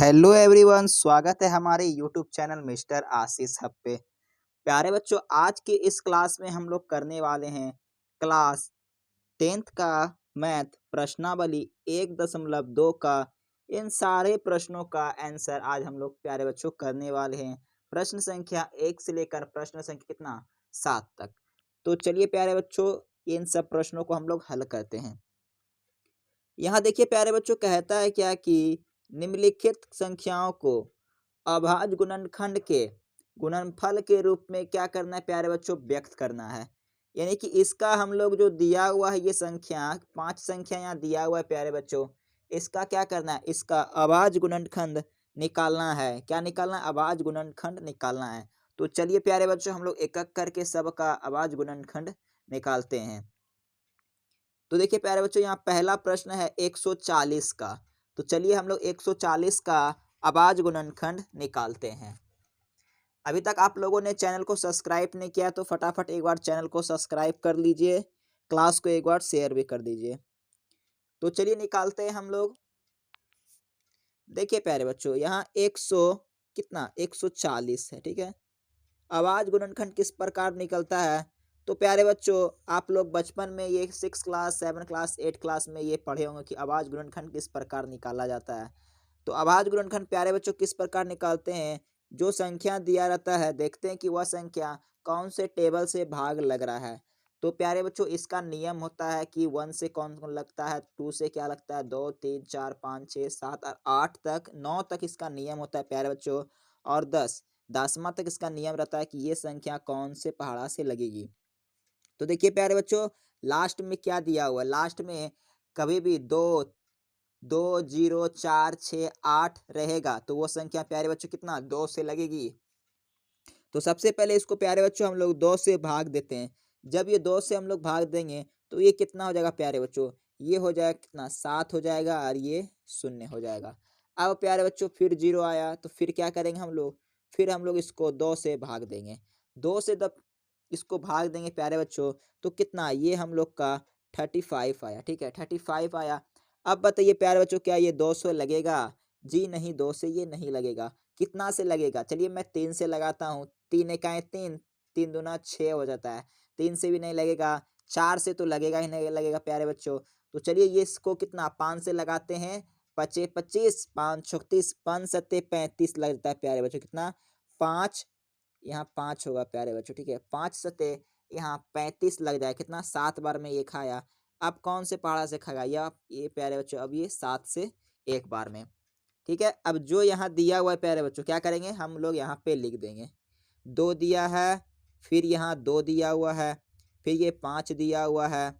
Hello everyone, स्वागत है हमारे यूट्यूब चैनल मिस्टर आशीष हब पे। प्यारे बच्चों, आज के इस क्लास में हम लोग करने वाले हैं क्लास 10th का मैथ प्रश्नावली 1.2 का। इन सारे प्रश्नों का आंसर आज हम लोग प्यारे बच्चों करने वाले हैं, प्रश्न संख्या 1 से लेकर प्रश्न संख्या कितना 7 तक। तो चलिए प्यारे बच्चों, इन सब प्रश्नों को हम लोग हल करते हैं। यहाँ देखिए प्यारे बच्चों, कहता है क्या कि निम्नलिखित संख्याओं को अभाज्य गुणनखंड के गुणनफल के रूप में क्या करना है प्यारे बच्चों, व्यक्त करना है। यानी कि इसका हम लोग जो दिया हुआ है, ये संख्या 5 संख्या यहाँ दिया हुआ है प्यारे बच्चों, इसका क्या करना है, इसका अभाज्य गुणनखंड निकालना है। क्या निकालना है? अभाज्य गुणनखंड निकालना है। तो चलिए प्यारे बच्चों, हम लोग एक एक करके सबका अभाज्य गुणनखंड निकालते हैं। तो देखिए प्यारे बच्चों, यहाँ पहला प्रश्न है 140 का। तो चलिए हम लोग 140 का अभाज्य गुणनखंड निकालते हैं। अभी तक आप लोगों ने चैनल को सब्सक्राइब नहीं किया तो फटाफट एक बार चैनल को सब्सक्राइब कर लीजिए, क्लास को एक बार शेयर भी कर दीजिए। तो चलिए निकालते हैं हम लोग। देखिए प्यारे बच्चों, यहाँ 140 है, ठीक है। अभाज्य गुणनखंड किस प्रकार निकलता है? तो प्यारे बच्चों, आप लोग बचपन में ये 6 क्लास 7 क्लास 8 क्लास में ये पढ़े होंगे कि अभाज्य गुणनखंड किस प्रकार निकाला जाता है। तो अभाज्य गुणनखंड प्यारे बच्चों किस प्रकार निकालते हैं? जो संख्या दिया रहता है, देखते हैं कि वह संख्या कौन से टेबल से भाग लग रहा है। तो प्यारे बच्चों, इसका नियम होता है कि 1 से कौन कौन लगता है, 2 से क्या लगता है, 2 3 4 5 6 7 और 8 तक, 9 तक इसका नियम होता है प्यारे बच्चों। और 10वां तक इसका नियम रहता है कि ये संख्या कौन से पहाड़ा से लगेगी। तो देखिए प्यारे बच्चों, लास्ट में क्या दिया हुआ है, लास्ट में कभी भी 2 2 0 4 6 8 रहेगा तो वो संख्या प्यारे बच्चों कितना 2 से लगेगी। तो सबसे पहले इसको प्यारे बच्चों हम लोग 2 से भाग देते हैं। जब ये 2 से हम लोग भाग देंगे तो ये कितना हो जाएगा प्यारे बच्चों, ये हो जाएगा कितना 7 हो जाएगा और ये 0 हो जाएगा। अब प्यारे बच्चों फिर 0 आया तो फिर क्या करेंगे हम लोग, फिर हम लोग इसको 2 से भाग देंगे। 2 से जब इसको भाग देंगे प्यारे बच्चों तो कितना, ये हम लोग का 35 आया, ठीक है, 35 आया। अब बताइए प्यारे बच्चों, क्या ये 200 लगेगा? जी नहीं, 2 से ये नहीं लगेगा। कितना से लगेगा? चलिए मैं 3 से लगाता हूँ। 3 एकाएँ 3, 3 दूना 6 हो जाता है। 3 से भी नहीं लगेगा, 4 से तो लगेगा ही नहीं लगेगा प्यारे बच्चों। तो चलिए ये इसको कितना 5 से लगाते हैं। 5 25, 5 36, 5 सत्ते 35 लगता है प्यारे बच्चों, कितना 5, यहाँ 5 होगा प्यारे बच्चों, ठीक है। 5 सत्ते यहाँ 35 लग जाए, कितना 7 बार में ये खाया। अब कौन से पहाड़ा से खाएगा? ये प्यारे बच्चों अब ये 7 से एक बार में, ठीक है। अब जो यहाँ दिया हुआ है प्यारे बच्चों, क्या करेंगे हम लोग, यहाँ पे लिख देंगे। 2 दिया है, फिर यहाँ 2 दिया हुआ है, फिर ये 5 दिया हुआ है,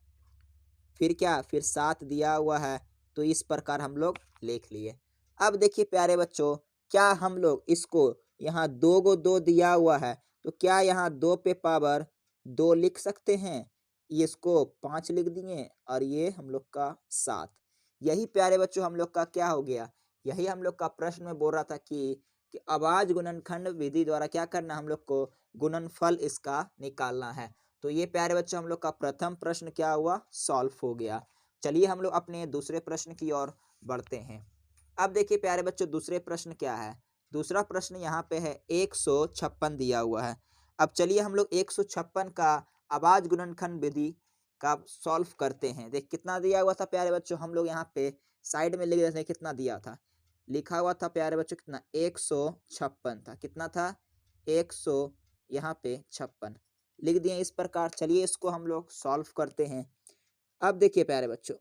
फिर क्या, फिर 7 दिया हुआ है। तो इस प्रकार हम लोग लिख लिए। अब देखिए प्यारे बच्चों, क्या हम लोग इसको यहाँ 2 को 2 दिया हुआ है तो क्या यहाँ 2 पे पावर 2 लिख सकते हैं? इसको 5 लिख दिए और ये हम लोग का 7। यही प्यारे बच्चों हम लोग का क्या हो गया, यही हम लोग का प्रश्न में बोल रहा था कि अभाज्य गुणनखंड विधि द्वारा क्या करना, हम लोग को गुणनफल इसका निकालना है। तो ये प्यारे बच्चों हम लोग का प्रथम प्रश्न क्या हुआ, सॉल्व हो गया। चलिए हम लोग अपने दूसरे प्रश्न की ओर बढ़ते हैं। अब देखिए प्यारे बच्चों, दूसरे प्रश्न क्या है। दूसरा प्रश्न यहाँ पे है 156 दिया हुआ है। अब चलिए हम लोग 156 का अभाज्य गुणनखंड विधि का सॉल्व करते हैं। देख कितना दिया हुआ था प्यारे बच्चों, हम लोग यहाँ पे साइड में लिख देते हैं कितना दिया था। लिखा हुआ था प्यारे बच्चों कितना 156 था, कितना था 100, यहाँ पे 56 लिख दिए इस प्रकार। चलिए इसको हम लोग सॉल्व करते हैं। अब देखिए प्यारे बच्चों,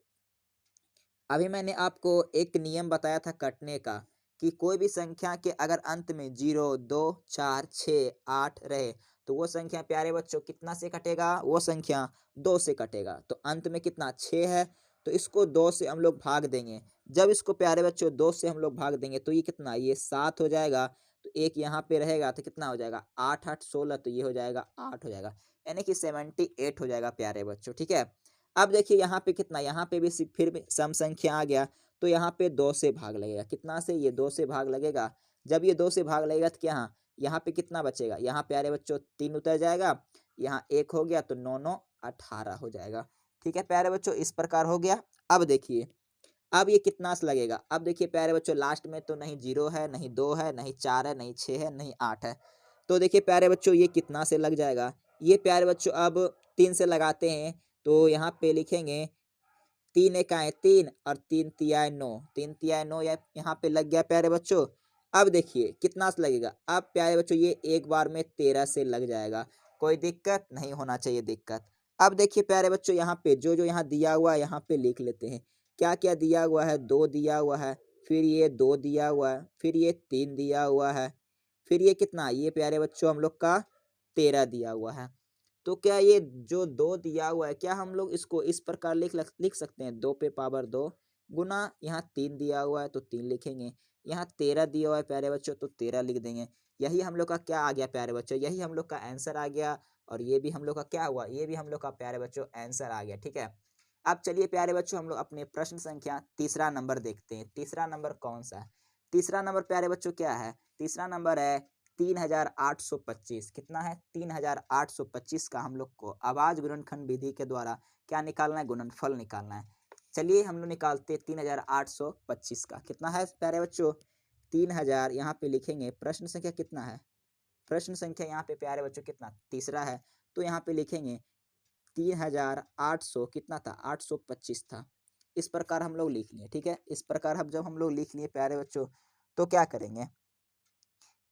अभी मैंने आपको एक नियम बताया था कटने का, कि कोई भी संख्या के अगर अंत में 0 2 4 6 8 रहे तो वो संख्या प्यारे बच्चों कितना से कटेगा, वो संख्या 2 से कटेगा। तो अंत में कितना 6 है तो इसको 2 से हम लोग भाग देंगे। जब इसको प्यारे बच्चों 2 से हम लोग भाग देंगे तो ये कितना, ये 7 हो जाएगा। तो एक यहाँ पे रहेगा तो कितना हो जाएगा 8 8 16, तो ये हो जाएगा 8 हो जाएगा, यानी कि 78 हो जाएगा प्यारे बच्चों, ठीक है। अब देखिए यहाँ पे कितना, यहाँ पे भी फिर भी सम संख्या आ गया तो यहाँ पे 2 से भाग लगेगा। कितना से, ये 2 से भाग लगेगा। जब ये 2 से भाग लगेगा तो क्या, यहाँ पे कितना बचेगा, यहाँ प्यारे बच्चों 3 उतर जाएगा, यहाँ 1 हो गया तो 9 9 18 हो जाएगा, ठीक है प्यारे बच्चों, इस प्रकार हो गया। अब देखिए, अब ये कितना से लगेगा? अब देखिए प्यारे बच्चों, लास्ट में तो नहीं 0 है, नहीं 2 है, नहीं 4 है, नहीं 6 है, नहीं 8 है। तो देखिए प्यारे बच्चों, ये कितना से लग जाएगा? ये प्यारे बच्चों अब 3 से लगाते हैं, तो यहाँ पे लिखेंगे 3 एकाएँ 3 और 3 तियाएँ 9, 3 तियाएँ 9 या यहाँ पे लग गया प्यारे बच्चों। अब देखिए कितना से लगेगा? अब प्यारे बच्चों, ये एक बार में 13 से लग जाएगा। कोई दिक्कत नहीं होना चाहिए दिक्कत। अब देखिए प्यारे बच्चों, यहाँ पे जो-जो यहाँ दिया हुआ है यहाँ पे लिख लेते हैं। क्या-क्या दिया हुआ है? 2 दिया हुआ है, फिर ये 2 दिया हुआ है, फिर ये 3 दिया हुआ है, फिर ये कितना? ये प्यारे बच्चों हम लोग का 13 दिया हुआ है। तो क्या ये जो 2 दिया हुआ है, क्या हम लोग इसको इस प्रकार लिख सकते हैं? 2 पे पावर 2 गुना यहाँ 3 दिया हुआ है तो 3 लिखेंगे। यहाँ 13 दिया हुआ है प्यारे बच्चों, तो 13 लिख देंगे। यही हम लोग का क्या आ गया प्यारे बच्चों? यही हम लोग का आंसर आ गया। और ये भी हम लोग का क्या हुआ? ये भी हम लोग का प्यारे बच्चों आंसर आ गया, ठीक है। अब चलिए प्यारे बच्चों, हम लोग अपने प्रश्न संख्या तीसरा नंबर देखते हैं। तीसरा नंबर कौन सा है? तीसरा नंबर प्यारे बच्चों क्या है? तीसरा नंबर है 3825। कितना है? 3825 का हम लोग को अभाज्य गुणनखंड विधि के द्वारा क्या निकालना है? गुणनफल निकालना है। चलिए हम लोग निकालते हैं 3825 का। कितना है प्यारे बच्चों? 3000 यहाँ पे लिखेंगे। प्रश्न संख्या कितना है? प्रश्न संख्या यहाँ पे प्यारे बच्चों कितना? तीसरा है। तो यहाँ पे लिखेंगे 3800 कितना था? 825 था। इस प्रकार हम लोग लिख लिए, ठीक है। इस प्रकार अब जब हम लोग लिख लिए प्यारे बच्चों, तो क्या करेंगे?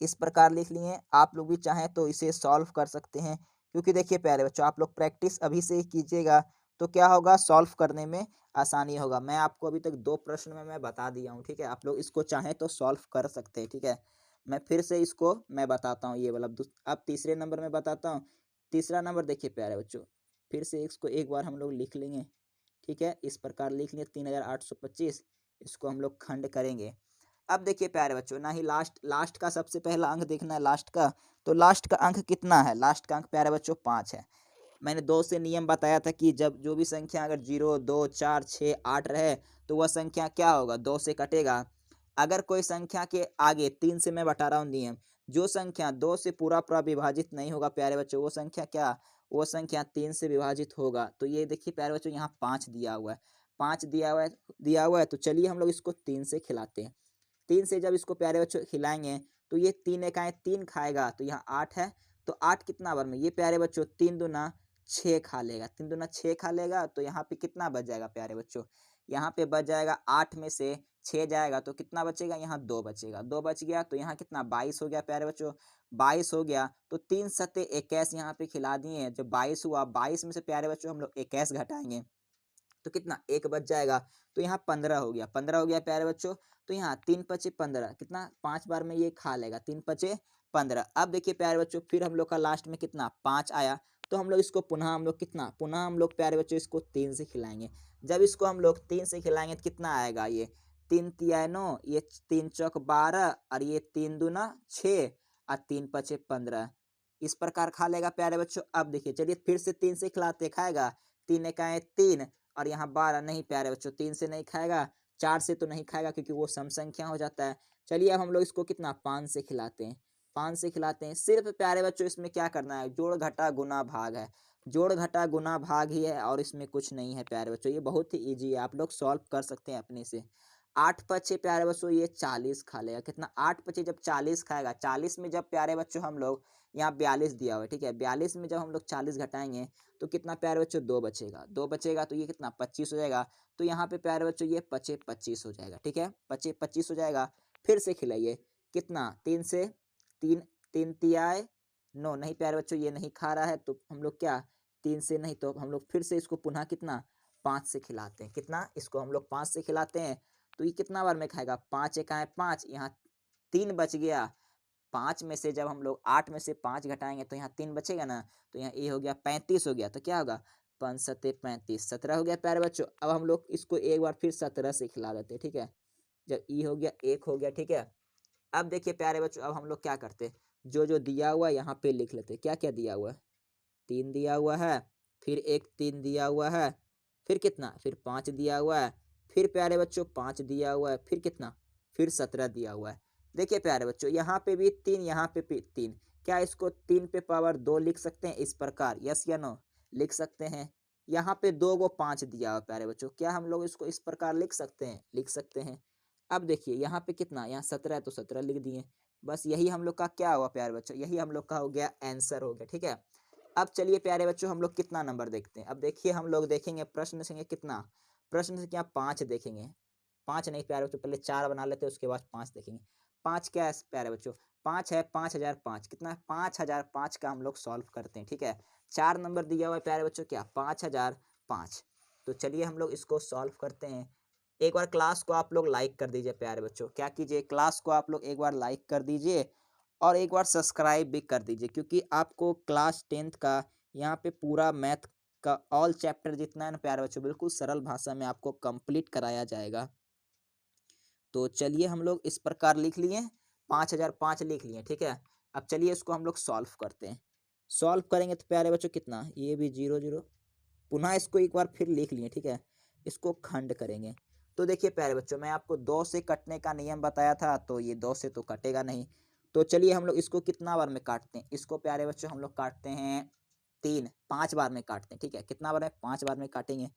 इस प्रकार लिख लिए। आप लोग भी चाहें तो इसे सॉल्व कर सकते हैं, क्योंकि देखिए प्यारे बच्चों, आप लोग प्रैक्टिस अभी से ही कीजिएगा तो क्या होगा? सॉल्व करने में आसानी होगा। मैं आपको अभी तक 2 प्रश्न में मैं बता दिया हूँ, ठीक है। आप लोग इसको चाहें तो सॉल्व कर सकते हैं, ठीक है। मैं फिर से इसको मैं बताता हूँ, ये वाला अब तीसरे नंबर में बताता हूँ। तीसरा नंबर देखिए प्यारे बच्चों, फिर से इसको एक बार हम लोग लिख लेंगे, ठीक है। इस प्रकार लिख लिए 3825। इसको हम लोग खंड करेंगे। अब देखिए प्यारे बच्चों, ना ही लास्ट लास्ट का सबसे पहला अंक देखना है लास्ट का। तो लास्ट का अंक कितना है? लास्ट का अंक प्यारे बच्चों 5 है। मैंने 2 से नियम बताया था कि जब जो भी संख्या अगर 0, 2, 4, 6, 8 रहे तो वह संख्या क्या होगा? 2 से कटेगा। अगर कोई संख्या के आगे 3 से मैं बता रहा हूँ नियम, जो संख्या 2 से पूरा-पूरा विभाजित नहीं होगा प्यारे बच्चों, वो संख्या क्या? वो संख्या 3 से विभाजित होगा। तो ये देखिए प्यारे बच्चों, यहाँ 5 दिया हुआ है। 5 दिया हुआ है तो चलिए हम लोग इसको 3 से खिलाते हैं। 3 से जब इसको प्यारे बच्चों खिलाएँगे तो ये 3 एकाएँ 3 खाएगा, तो यहाँ 8 है। तो 8 कितना बार में? ये प्यारे बच्चों 3 दूना 6 खा लेगा, 3 दूना 6 खा लेगा, तो यहाँ पे कितना बच जाएगा प्यारे बच्चों? यहाँ पे बच जाएगा 8 में से 6 जाएगा तो कितना बचेगा? यहाँ 2 बचेगा। 2 बच गया तो यहाँ कितना? 22 हो गया प्यारे बच्चों। 22 हो गया तो 3 सत्ते 21 यहाँ पे खिला दिए। जब 22 हुआ, 22 में से प्यारे बच्चों हम लोग 21 घटाएँगे तो कितना? 1 बच जाएगा। तो यहाँ 15 हो गया। 15 हो गया प्यारे बच्चों। तो यहाँ 3 पचे 15 कितना? 5 बार में ये खा लेगा। 3 पचे 15। अब देखिए प्यारे बच्चों, फिर हम लोग का लास्ट में कितना? 5 आया। तो हम लोग इसको पुनः हम लोग कितना? पुनः हम लोग प्यारे बच्चों इसको 3 से खिलाएँगे। जब इसको हम लोग 3 से खिलाएँगे तो कितना आएगा ये? 3 तिया 9, ये 3 चौक 12 और ये 3 दूना 6 और 3 पचे 15। इस प्रकार खा लेगा प्यारे बच्चों। अब देखिए, चलिए फिर से 3 से खिलाते, खाएगा? 3 एकाएँ 3 और यहाँ 12 नहीं प्यारे बच्चों, 3 से नहीं खाएगा, 4 से तो नहीं खाएगा क्योंकि वो सम संख्या हो जाता है। चलिए अब हम लोग इसको कितना? 5 से खिलाते हैं। 5 से खिलाते हैं। सिर्फ़ प्यारे बच्चों इसमें क्या करना है? जोड़, घटा, गुणा, भाग है। जोड़, घटा, गुणा, भाग ही है और इसमें कुछ नहीं है प्यारे बच्चों। ये बहुत ही ईज़ी है, आप लोग सॉल्व कर सकते हैं अपने से। 8 पचे प्यारे बच्चों ये 40 खा लेगा। कितना? 8 पचे जब 40 खाएगा, 40 में जब प्यारे बच्चों हम लोग यहाँ 42 दिया हुआ है, ठीक है? 42 में जब हम लोग 40 घटाएँगे तो कितना प्यारे बच्चों? 2 बचेगा। 2 बचेगा तो ये कितना? 25 हो जाएगा। तो यहाँ पे प्यारे बच्चों ये पचे 25 हो जाएगा, ठीक है? पचे 25 हो जाएगा। फिर से खिलाइए। कितना? 3 से 3 3 तियाए 9 नहीं प्यारे बच्चों, ये नहीं खा रहा है तो हम लोग क्या? 3 से नहीं तो हम लोग फिर से इसको पुनः कितना? 5 से खिलाते हैं। कितना? इसको हम लोग 5 से खिलाते हैं तो ये कितना बार में खाएगा? 5 एकाएँ 5, यहाँ 3 बच गया। 5 में से जब हम लोग 8 में से 5 घटाएँगे तो यहाँ 3 बचेगा ना, तो यहाँ ये हो गया 35 हो गया, तो क्या होगा? 5 सत्ते 35, 17 हो गया प्यारे बच्चों। अब हम लोग इसको एक बार फिर 17 से खिला देते हैं, ठीक है? जब ई हो गया, 1 हो गया, ठीक है? अब देखिए प्यारे बच्चों, अब हम लोग क्या करते हैं, जो-जो दिया हुआ है यहाँ पे लिख लेते हैं। क्या-क्या दिया हुआ है? 3 दिया हुआ है, फिर एक 3 दिया हुआ है, फिर कितना? फिर 5 दिया हुआ है, फिर प्यारे बच्चों 5 दिया हुआ है, फिर कितना? फिर 17 दिया हुआ है। देखिए प्यारे बच्चों, यहाँ पे भी 3, यहाँ पे भी 3। क्या इसको 3 पे पावर 2 लिख सकते हैं इस प्रकार? यस या नो? लिख सकते हैं। यहाँ पे 2 गो 5 दिया हुआ प्यारे बच्चों, क्या हम लोग इसको इस प्रकार लिख सकते हैं? लिख सकते हैं। अब देखिए यहाँ पे कितना, यहाँ 17 है तो 17 लिख दिए। बस यही हम लोग का क्या हुआ प्यारे बच्चों, यही हम लोग का हो गया आंसर हो गया, ठीक है। अब चलिए प्यारे बच्चों हम लोग कितना नंबर देखते हैं। अब देखिए हम लोग देखेंगे प्रश्न संख्या कितना, प्रश्न संख्या 5 देखेंगे। 5 नहीं प्यारे बच्चों, पहले 4 बना लेते हैं उसके बाद 5 देखेंगे। 5 क्या है प्यारे बच्चों? 5 है 5005, कितना है 5005 का हम लोग सॉल्व करते हैं, ठीक है। 4 नंबर दिया हुआ है प्यारे बच्चों, क्या 5005। तो चलिए हम लोग इसको सॉल्व करते हैं। एक बार क्लास को आप लोग लाइक कर दीजिए प्यारे बच्चों, क्या कीजिए क्लास को आप लोग एक बार लाइक कर दीजिए और एक बार सब्सक्राइब भी कर दीजिए, क्योंकि आपको क्लास 10th का यहाँ पे पूरा मैथ का ऑल चैप्टर जितना है ना प्यारे बच्चों, बिल्कुल सरल भाषा में आपको कंप्लीट कराया जाएगा। तो चलिए हम लोग इस प्रकार लिख लिए, 5005 लिख लिए, ठीक है। अब चलिए इसको हम लोग सॉल्व करते हैं। सॉल्व करेंगे तो प्यारे बच्चों कितना, ये भी 0 0, पुनः इसको एक बार फिर लिख लिए, ठीक है। इसको खंड करेंगे तो देखिए प्यारे बच्चों, मैं आपको 2 से कटने का नियम बताया था, तो ये 2 से तो कटेगा नहीं। तो चलिए हम लोग इसको कितना बार में काटते हैं, इसको प्यारे बच्चों हम लोग काटते हैं 5 बार में काटते हैं, ठीक है। कितना बार में, 5 बार में काटेंगे।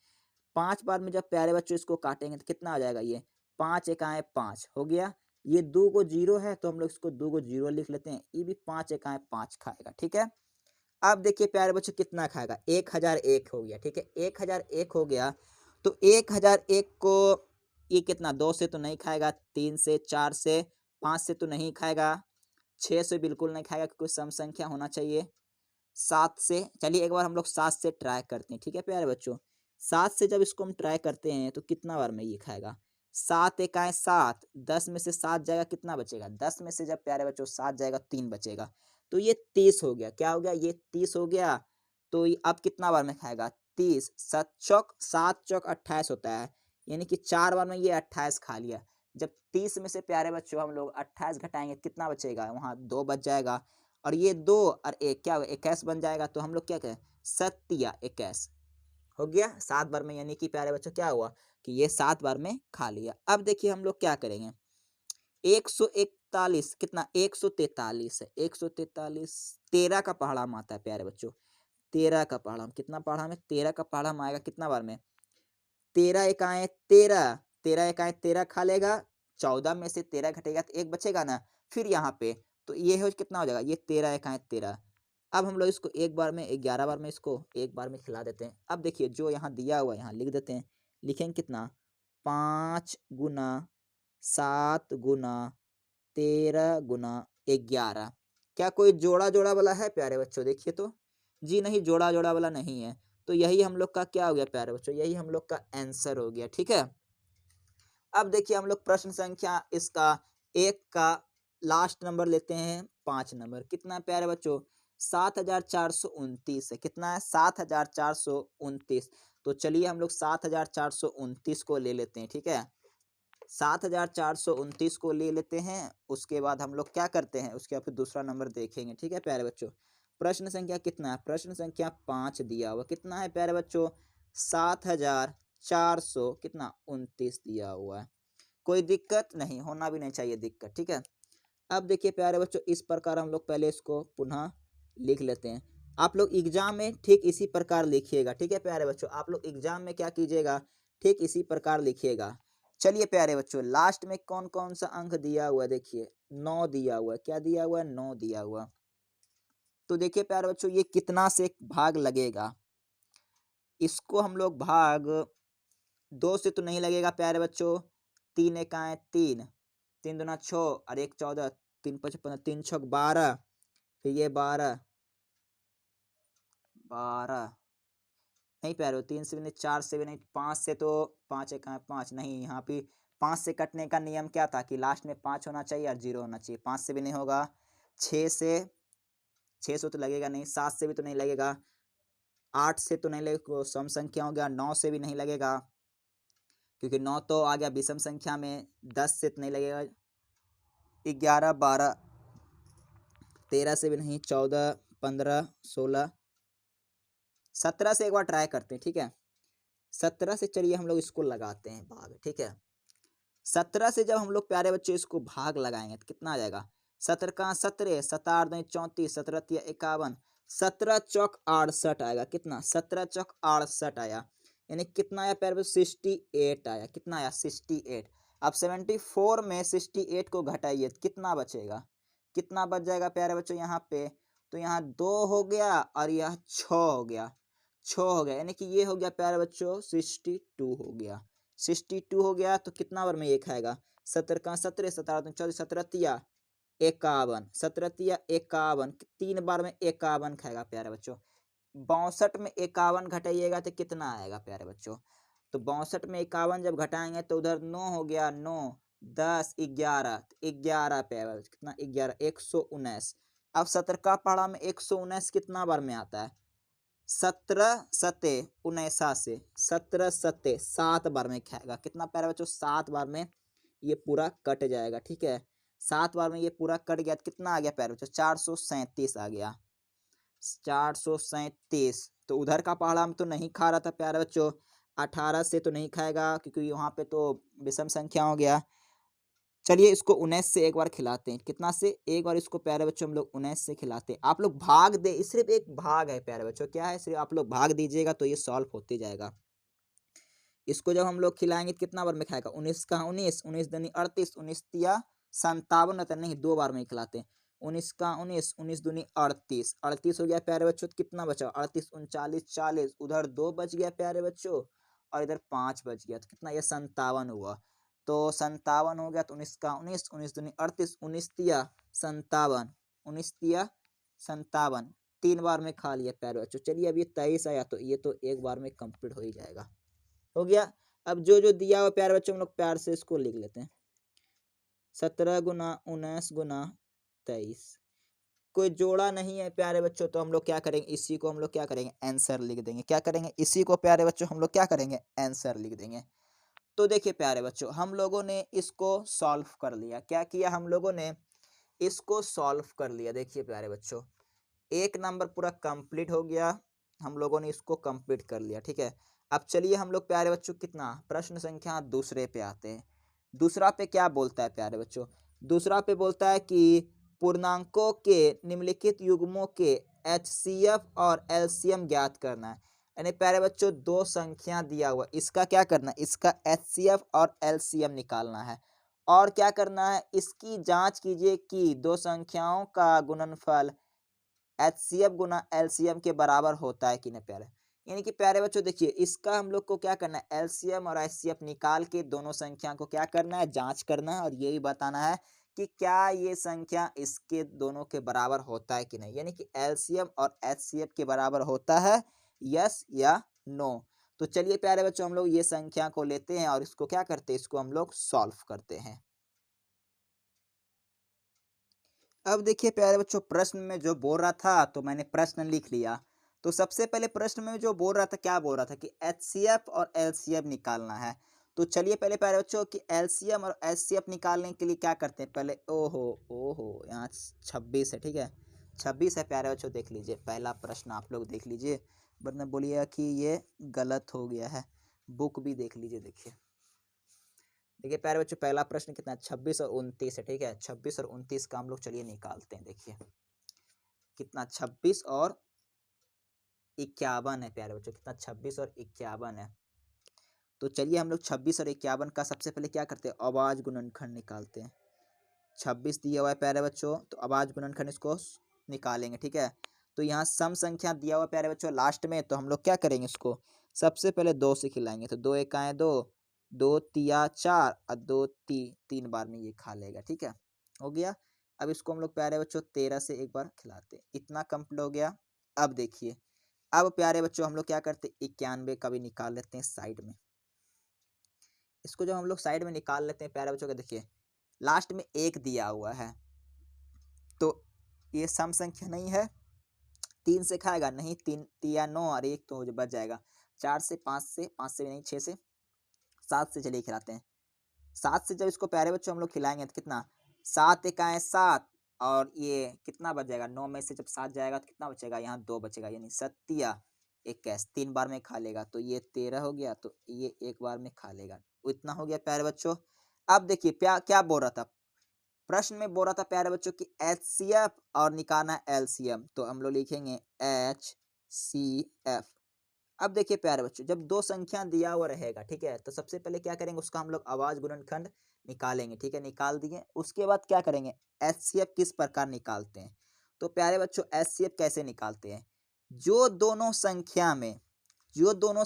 5 बार में जब प्यारे बच्चों इसको काटेंगे तो कितना आ जाएगा, ये 5 एकाएँ 5 हो गया। ये 2 को 0 है तो हम लोग इसको 2 को 0 लिख लेते हैं, ये भी 5 एकाएँ 5 खाएगा, ठीक है। अब देखिए प्यारे बच्चों कितना खाएगा, 1001 हो गया, ठीक है। 1001 हो गया तो 1001 को ये कितना, 2 से तो नहीं खाएगा, 3 से, 4 से, 5 से तो नहीं खाएगा, 6 से बिल्कुल नहीं खाएगा क्योंकि सम संख्या होना चाहिए। 7 से, चलिए एक बार हम लोग 7 से ट्राई करते हैं, ठीक है प्यारे बच्चों। 7 से जब इसको हम ट्राई करते हैं तो कितना बार में ये खाएगा, 7 एकाएँ 7, 10 में से 7 जाएगा कितना बचेगा, 10 में से जब प्यारे बच्चों 7 जाएगा 3 बचेगा, तो ये 30 हो गया। क्या हो गया, ये 30 हो गया। तो ये अब कितना बार में खाएगा, 30, 7 चौक 28 होता है, यानी कि 4 बार में ये 28 खा लिया। जब 30 में से प्यारे बच्चों हम लोग 28 घटाएंगे कितना बचेगा, वहाँ 2 बच जाएगा, और ये 2 और 1 क्या होगा, 21 बन जाएगा। तो हम लोग क्या कहें, सत्य या 21 हो गया 7 बार में, यानी कि प्यारे बच्चों क्या हुआ कि ये 7 बार में खा लिया। अब देखिए हम लोग क्या करेंगे, 141 कितना, 143 है, 143 13 का पहाड़ाम आता है प्यारे बच्चों, 13 का पहाड़ाम, कितना पहाड़ाम है, 13 का पहाड़ाम आएगा कितना बार में, 13 एकाएँ 13, 13 एकाएँ 13 खा लेगा, 14 में से 13 घटेगा तो 1 बचेगा ना, फिर यहाँ पे तो ये हो कितना हो जाएगा, ये 13 एकाएँ 13। अब हम लोग इसको एक बार में 11 बार में इसको एक बार में खिला देते हैं। अब देखिए जो यहाँ दिया हुआ है यहाँ लिख देते हैं, लिखेंगे कितना, 5 गुना 7 गुना 13 गुना 11। क्या कोई जोड़ा-जोड़ा वाला है प्यारे बच्चों, देखिए तो? जी नहीं, जोड़ा-जोड़ा वाला नहीं है। तो यही हम लोग का क्या हो गया प्यारे बच्चों, यही हम लोग का आंसर हो गया, ठीक है। अब देखिए हम लोग प्रश्न संख्या इसका 1 का लास्ट नंबर लेते हैं, 5 नंबर, कितना है प्यारे बच्चों, 7429 है, कितना है 7429। तो चलिए हम लोग 7429 को ले लेते हैं, ठीक है। 7429 को ले लेते हैं, उसके बाद हम लोग क्या करते हैं, उसके बाद फिर दूसरा नंबर देखेंगे, ठीक है प्यारे बच्चों। प्रश्न संख्या कितना है, प्रश्न संख्या 5 दिया हुआ, कितना है प्यारे बच्चों, 7400 कितना 29 दिया हुआ है। कोई दिक्कत नहीं, होना भी नहीं चाहिए दिक्कत, ठीक है। अब देखिए प्यारे बच्चों इस प्रकार हम लोग पहले इसको पुनः लिख लेते हैं। आप लोग एग्जाम में ठीक इसी प्रकार लिखिएगा, ठीक है प्यारे बच्चों, आप लोग एग्जाम में क्या कीजिएगा, ठीक इसी प्रकार लिखिएगा। चलिए प्यारे बच्चों लास्ट में कौन कौन सा अंक दिया हुआ है, देखिए 9 दिया हुआ है, क्या दिया हुआ है, 9 दिया हुआ। तो देखिए प्यारे बच्चों ये कितना से भाग लगेगा, इसको हम लोग भाग 2 से तो नहीं लगेगा प्यारे बच्चों, 3 एकाएँ 3, 3 दूना 6 और 1 14, 3 5 15, 3 छक 12, फिर ये 12 12 नहीं प्यारे, 3 से भी नहीं, 4 से भी नहीं, 5 से तो 5 एकाएँ 5 नहीं, यहाँ पे 5 से कटने का नियम क्या था कि लास्ट में 5 होना चाहिए और 0 होना चाहिए, 5 से भी नहीं होगा। 6 से, 6 से तो लगेगा नहीं, 7 से भी तो नहीं लगेगा, 8 से तो नहीं लगेगा, सम संख्या हो गया, 9 से भी नहीं लगेगा क्योंकि 9 तो आ गया विषम संख्या में, 10 से तो नहीं लगेगा, 11 12 13 से भी नहीं, 14 15 16 17 से एक बार ट्राई करते हैं, ठीक है। 17 से चलिए हम लोग इसको लगाते हैं भाग, ठीक है। 17 से जब हम लोग प्यारे बच्चे इसको भाग लगाएंगे तो कितना आ जाएगा, 17 का 17, 7 8 34, 17 51, 17 चौक 68 आएगा। कितना? 17 चौक 68 आया, यानी कितना आया प्यारे बच्चों? 68 आया। कितना आया? 68। अब 74 में 68 को घटाइए तो कितना बचेगा? कितना बच जाएगा प्यारे बच्चों यहाँ पे? तो यहाँ 2 हो गया और यह 6 हो गया, 6 हो गया, यानी कि ये हो गया प्यारे बच्चों 62 हो गया। 62 हो गया तो कितना बार में ये खाएगा? 17 का 17, 17 24, 17 तिया 51, 17 तिया 51, 3 बार में 51 खाएगा प्यारे बच्चों। 62 में 51 घटाइएगा तो कितना आएगा प्यारे बच्चों? तो 62 में 51 जब घटाएंगे तो उधर 9 हो गया, 9 10 11, 11 प्यारे बच्चों, कितना? 11, 119। अब 17 का पहाड़ा में 119 कितना बार में आता है? 17 सते 79, 17 सते 7 बार में खाएगा। कितना प्यारे बच्चों? 7 बार में ये पूरा कट जाएगा। ठीक है, 7 बार में ये पूरा कट गया तो कितना आ गया प्यारे बच्चों? 437 आ गया, 437। तो उधर का पहाड़ा में तो नहीं खा रहा था प्यारे बच्चों, 18 से तो नहीं खाएगा क्योंकि वहाँ पे तो विषम संख्या हो गया। चलिए इसको 19 से एक बार खिलाते हैं। कितना से? एक बार इसको प्यारे बच्चों हम लोग 19 से खिलाते हैं। आप लोग भाग दे, सिर्फ एक भाग है प्यारे बच्चों, क्या है? सिर्फ आप लोग भाग दीजिएगा तो ये सॉल्व होते जाएगा। इसको जब हम लोग खिलाएंगे तो कितना बार में खाएगा? 19 का 19, 19 दूनी 38, 19 तिया 57 रहता नहीं, 2 बार में खिलाते हैं। 19 का 19, 19 दूनी 38, 38 हो गया प्यारे बच्चों। तो कितना बचा? 38 39 40, उधर 2 बच गया प्यारे बच्चों और इधर 5 बच गया तो कितना? ये 57 हुआ। तो 57 हो गया तो 19 का 19, 19 दूनी 38, 19 तिया 57, 19 तिया 57, 3 बार में खा लिया प्यारे बच्चों। चलिए अब ये 23 आया तो ये तो एक बार में कंप्लीट हो ही जाएगा। हो गया। अब जो जो दिया हुआ प्यारे बच्चों हम लोग प्यार से इसको लिख लेते हैं। 17 गुना 19 गुना 23, कोई जोड़ा नहीं है प्यारे बच्चों, तो हम लोग क्या करेंगे? इसी को हम लोग क्या करेंगे? आंसर लिख देंगे। क्या करेंगे? इसी को प्यारे बच्चों हम लोग क्या करेंगे? आंसर लिख देंगे। तो देखिए प्यारे बच्चों, हम लोगों ने इसको सॉल्व कर लिया। क्या किया हम लोगों ने? इसको सॉल्व कर लिया। देखिए प्यारे बच्चों, एक नंबर पूरा कंप्लीट हो गया, हम लोगों ने इसको कंप्लीट कर लिया। ठीक है, अब चलिए हम लोग प्यारे बच्चों कितना प्रश्न संख्या दूसरे पे आते हैं। दूसरा पे क्या बोलता है प्यारे बच्चों? दूसरा पे बोलता है कि पूर्णांकों के निम्नलिखित युग्मों के एचसीएफ और एलसीएम ज्ञात करना है। यानी प्यारे बच्चों दो संख्या दिया हुआ, इसका क्या करना है? इसका एचसीएफ और एलसीएम निकालना है। और क्या करना है? इसकी जांच कीजिए कि दो संख्याओं का गुणनफल एचसीएफ गुना एलसीएम के बराबर होता है कि नहीं प्यारे। यानी कि प्यारे बच्चों देखिए, इसका हम लोग को क्या करना है? एलसीएम और एचसीएफ निकाल के दोनों संख्या को क्या करना है? जांच करना है और यही बताना है कि क्या ये संख्या इसके दोनों के बराबर होता है कि नहीं। यानी कि एलसीएम और एचसीएफ के बराबर होता है, यस या नो। तो चलिए प्यारे बच्चों, हम लोग ये संख्या को लेते हैं और इसको क्या करते हैं? इसको हम लोग सॉल्व करते हैं। अब देखिए प्यारे बच्चों, प्रश्न में जो बोल रहा था तो मैंने प्रश्न लिख लिया। तो सबसे पहले प्रश्न में जो बोल रहा था, क्या बोल रहा था? कि एचसीएफ और एलसीएम निकालना है। तो चलिए पहले प्यारे बच्चों कि एलसीएम और एचसीएफ निकालने के लिए क्या करते हैं? पहले ओहो ओहो, यहाँ 26 है। ठीक है, 26 है प्यारे बच्चों, देख लीजिए पहला प्रश्न आप लोग देख लीजिए, वरना बोलिएगा कि ये गलत हो गया है। बुक भी देख लीजिए। देखिए देखिए प्यारे बच्चों, पहला प्रश्न कितना है? 26 और 29 है। ठीक है, 26 और 29 का हम लोग चलिए निकालते हैं। देखिए कितना? 26 और 51 है प्यारे बच्चों। कितना? 26 और 51 है। तो चलिए हम लोग 26 और 51 का सबसे पहले क्या करते हैं? अभाज्य गुणनखंड निकालते हैं। 26 दिया हुआ है प्यारे बच्चों, तो अभाज्य गुणनखंड इसको निकालेंगे। ठीक है, तो यहाँ सम संख्या दिया हुआ प्यारे बच्चों लास्ट में, तो हम लोग क्या करेंगे? इसको सबसे पहले 2 से खिलाएंगे। तो 2 एकाएं 2, 2 तिया 4 और 2 तीन बार में ये खा लेगा। ठीक है, हो गया। अब इसको हम लोग प्यारे बच्चों 13 से एक बार खिलाते हैं। इतना कंप्लीट हो गया। अब देखिए, अब प्यारे बच्चों हम लोग क्या करते हैं? 91 का भी निकाल लेते हैं साइड में। इसको जब हम लोग साइड में निकाल लेते हैं प्यारे बच्चों का, देखिए लास्ट में 1 दिया हुआ है, तो ये सम संख्या नहीं है। 3 से खाएगा नहीं, 3 तिया 9 और 1 तो बच जाएगा। 4 से 5 से 5 से नहीं, 6 से 7 से चलिए खिलाते हैं। 7 से जब इसको प्यारे बच्चों हम लोग खिलाएंगे तो कितना? 7 एकाएं 7 और ये कितना बच जाएगा? 9 में से जब 7 जाएगा तो कितना बचेगा? यहाँ 2 बचेगा, यानी 7 21, 3 बार में खा लेगा तो ये 13 हो गया, तो ये एक बार में खा लेगा। इतना हो गया प्यारे बच्चों। अब देखिए क्या क्या बोल रहा था? प्रश्न में बोल रहा था प्यारे बच्चों की HCF और निकालना LCM, तो हम लोग लिखेंगे HCF। अब देखिए प्यारे बच्चों, जब दो संख्या दिया हुआ रहेगा, ठीक है, तो सबसे पहले क्या करेंगे, उसका हम लोग आवाज गुणनखंड निकालेंगे, ठीक है, निकाल दिए। उसके बाद क्या करेंगे, HCF किस प्रकार निकालते हैं। तो प्यारे बच्चों HCF कैसे निकालते हैं, जो दोनों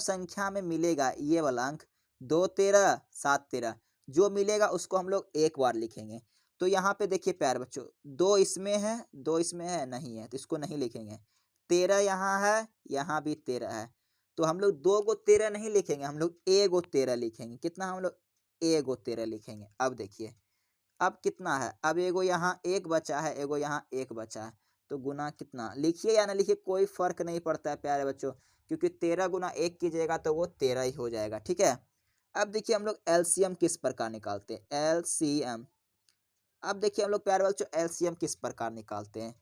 संख्या में मिलेगा ये वाला अंक 2 13 7 13 जो मिलेगा उसको हम लोग एक बार लिखेंगे। तो यहाँ पे देखिए प्यारे बच्चों, दो इसमें है नहीं है, तो इसको नहीं लिखेंगे। 13 यहाँ है, यहाँ भी 13 है, तो हम लोग 2 गो 13 नहीं लिखेंगे, हम लोग 1 गो 13 लिखेंगे। कितना, हम लोग 1 गो 13 लिखेंगे। अब देखिए अब कितना है, अब एगो यहाँ एक बचा है, एगो यहाँ एक बचा है, तो गुना कितना, लिखिए या ना लिखिए कोई फर्क नहीं पड़ता है प्यारे बच्चों, क्योंकि 13 गुना 1 कीजिएगा तो वो 13 ही हो जाएगा, ठीक है। अब देखिए हम लोग एलसीएम किस प्रकार निकालते हैं, एलसीएम। अब देखिए हम लोग प्यारे बच्चों एलसीएम किस प्रकार निकालते हैं।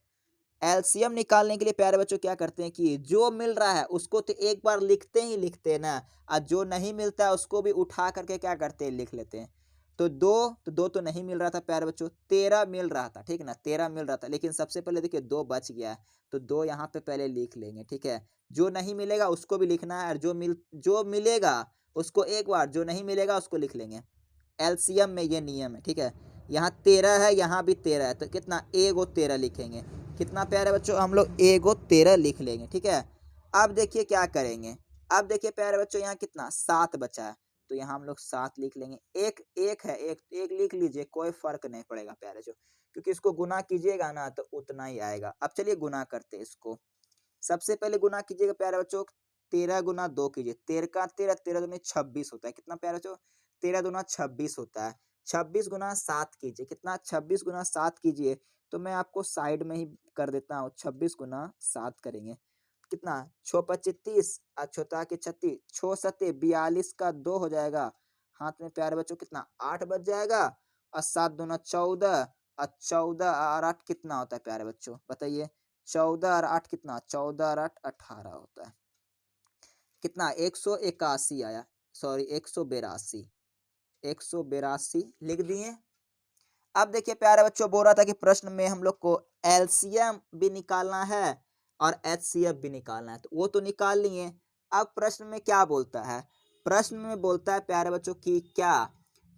एलसीएम निकालने के लिए प्यारे बच्चों क्या करते हैं कि जो मिल रहा है उसको तो एक बार लिखते ही लिखते हैं ना, और जो नहीं मिलता है उसको भी उठा करके क्या करते हैं, लिख लेते हैं। तो दो तो नहीं मिल रहा था प्यारे बच्चों, 13 मिल रहा था, ठीक ना, 13 मिल रहा था, लेकिन सबसे पहले देखिए 2 बच गया है, तो 2 यहाँ पे पहले लिख लेंगे, ठीक है। जो नहीं मिलेगा उसको भी लिखना है, और जो मिलेगा उसको एक बार, जो नहीं मिलेगा उसको लिख लेंगे। एलसीएम में ये नियम है, ठीक है। यहाँ 13 है, यहाँ भी 13 है, तो कितना, 1 गो 13 लिखेंगे। कितना प्यारे बच्चों, हम लोग 1 गो 13 लिख लेंगे, ठीक है। अब देखिए क्या करेंगे, अब देखिए प्यारे बच्चों यहाँ कितना, 7 बचा है, तो यहाँ हम लोग 7 लिख लेंगे। एक एक है, एक लिख लीजिए, कोई फर्क नहीं पड़ेगा प्यारे बच्चों, क्योंकि इसको गुना कीजिएगा ना तो उतना ही आएगा। अब चलिए गुना करते हैं इसको। सबसे पहले गुना कीजिएगा प्यारे बच्चों, 13 गुना 2 कीजिए, 13 का 13, 13 दूनी 26 होता है। कितना प्यारे बच्चों, 13 दूना 26 होता है। 26 गुना 7 कीजिए, कितना, 26 गुना 7 कीजिए, तो मैं आपको साइड में ही कर देता हूँ। 26 गुना 7 करेंगे, कितना, 6 25 30 और छोटा के 36, 6 सत्ते 42 का 2 हो जाएगा। हाथ में प्यारे बच्चों कितना, 8 बच जाएगा, और 7 दूना 14, और 14 और 8 कितना होता है प्यारे बच्चों, बताइए। 14 और 8 कितना, 14 और 8 18 होता है। कितना, 181 आया, सॉरी 182, 182 लिख दिए। अब देखिए प्यारे बच्चों, बोल रहा था कि प्रश्न में हम लोग को एलसीएम भी निकालना है और एचसीएफ भी निकालना है, तो वो तो निकाल लिए। अब प्रश्न में क्या बोलता है, प्रश्न में बोलता है प्यारे बच्चों कि क्या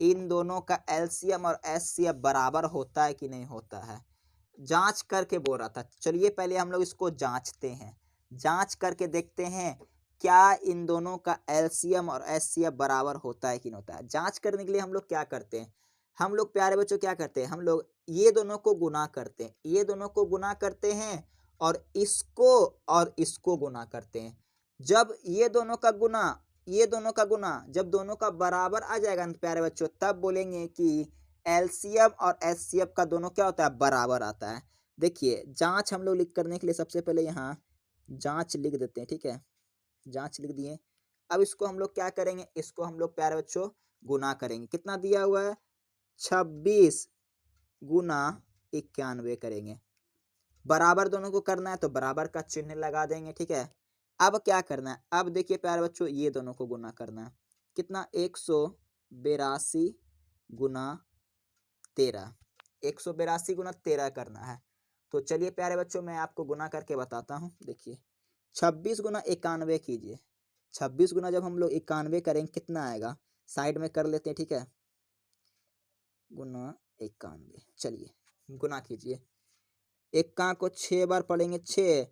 इन दोनों का एलसीएम और एचसीएफ बराबर होता है कि नहीं होता है, जांच करके बोल रहा था। चलिए पहले हम लोग इसको जांचते हैं, जांच करके देखते हैं क्या इन दोनों का एलसीएम और एचसीएफ बराबर होता है कि नहीं होता है। जांच करने के लिए हम लोग क्या करते हैं, हम लोग प्यारे बच्चों क्या करते हैं, हम लोग ये दोनों को गुना करते हैं, ये दोनों को गुना करते हैं, और इसको गुना करते हैं। जब ये दोनों का गुना जब दोनों का बराबर आ जाएगा ना प्यारे बच्चों, तब बोलेंगे कि एलसीएम और एचसीएफ का दोनों क्या होता है, बराबर आता है। देखिए जांच हम लोग लिख करने के लिए सबसे पहले यहाँ जांच लिख देते हैं, ठीक है, जांच लिख दिए। अब इसको हम लोग क्या करेंगे, इसको हम लोग प्यारे बच्चों गुना करेंगे। कितना दिया हुआ है, 26 गुना 91 करेंगे। बराबर दोनों को करना है तो बराबर का चिन्ह लगा देंगे, ठीक है। अब क्या करना है, अब देखिए प्यारे बच्चों ये दोनों को गुना करना है। कितना, 182 गुना 13, 182 गुना 13 करना है। तो चलिए प्यारे बच्चों मैं आपको गुना करके बताता हूँ। देखिए 26 गुना 91 कीजिए, 26 गुना जब हम लोग 91 करेंगे कितना आएगा, साइड में कर लेते हैं, ठीक है, गुना 91। चलिए गुना कीजिए, 1 को 6 बार पढ़ेंगे, 6